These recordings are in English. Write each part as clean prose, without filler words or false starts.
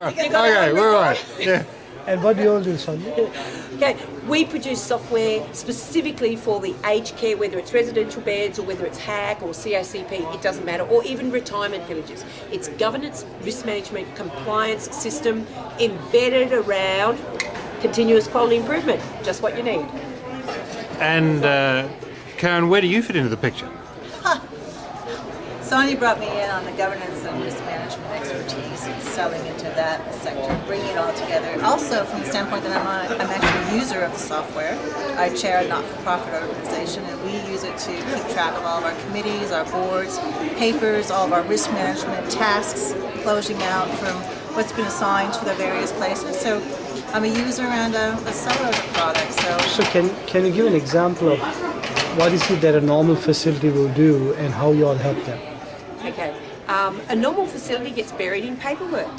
Okay, we're right. Yeah. And what do you all do, Sonja? Okay, we produce software specifically for the aged care, whether it's residential beds or whether it's HAC or CACP, it doesn't matter, or even retirement villages. It's governance, risk management, compliance system embedded around continuous quality improvement, just what you need. And Karen, where do you fit into the picture? Sonja brought me in on the governance and risk management expertise and selling into that sector, bringing it all together. Also, from the standpoint that I'm actually a user of the software. I chair a not-for-profit organization, and we use it to keep track of all of our committees, our boards, papers, all of our risk management tasks, closing out from what's been assigned to the various places. So I'm a user and a seller of the product. So can you give an example of what is it that a normal facility will do and how you all help them? Okay. A normal facility gets buried in paperwork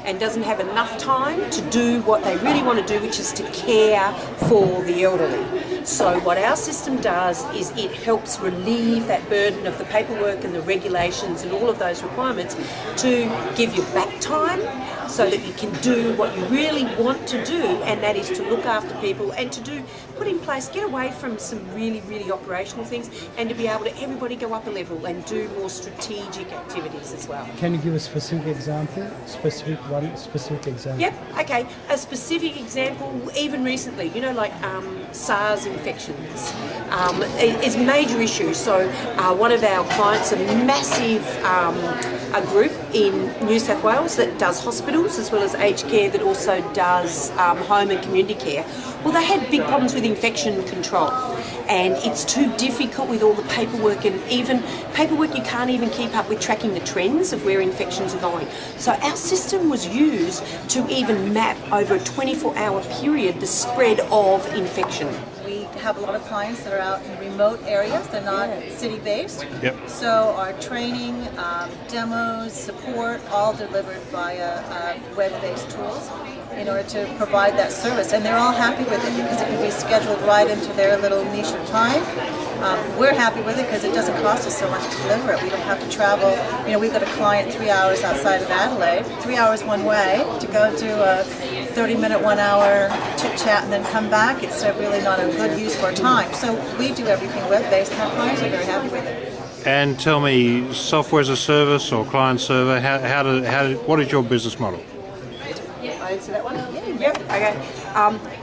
and doesn't have enough time to do what they really want to do, which is to care for the elderly. So what our system does is it helps relieve that burden of the paperwork and the regulations and all of those requirements to give you back time so that you can do what you really want to do, and that is to look after people and to put in place, get away from some really, really operational things, and to be able to everybody go up a level and do more strategic activities as well. Can you give a specific example? Specific example? Yep, okay. A specific example, even recently, like SARS infections is a major issue. So one of our clients, a massive a group in New South Wales that does hospitals as well as aged care, that also does home and community care. Well, they had big problems with infection control, and it's too difficult with all the paperwork, and even paperwork you can't even keep up with tracking the trends of where infections are going. So our system was used to even map over a 24-hour period the spread of infection. We have a lot of clients that are out in remote areas. They're not city-based. Yep. So our training, demos, support, all delivered via web-based tools in order to provide that service. And they're all happy with it because it can be scheduled right into their little niche of time. We're happy with it because it doesn't cost us so much to deliver it. We don't have to travel. We've got a client 3 hours outside of Adelaide, 3 hours one way to go to a 30-minute, 1 hour chit-chat and then come back. It's really not a good use of our time. So we do everything web-based, and our clients are very happy with it. And tell me, software as a service or client server, what is your business model? Answer that one? Yep. Okay.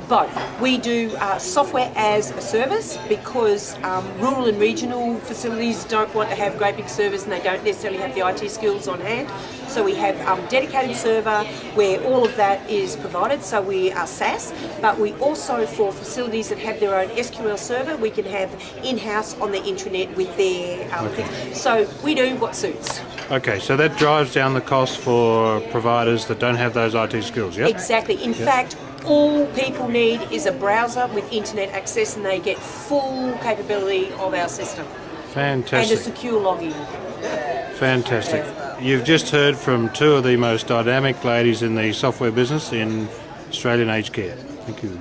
Both. We do software as a service because rural and regional facilities don't want to have great big servers, and they don't necessarily have the IT skills on hand. So we have dedicated server where all of that is provided. So we are SaaS, but we also, for facilities that have their own SQL server, we can have in-house on the intranet with their things. So we do what suits. Okay, so that drives down the cost for providers that don't have those IT skills, yeah? Exactly. In fact, all people need is a browser with internet access, and they get full capability of our system. Fantastic. And a secure login. Fantastic. You've just heard from two of the most dynamic ladies in the software business in Australian aged care. Thank you.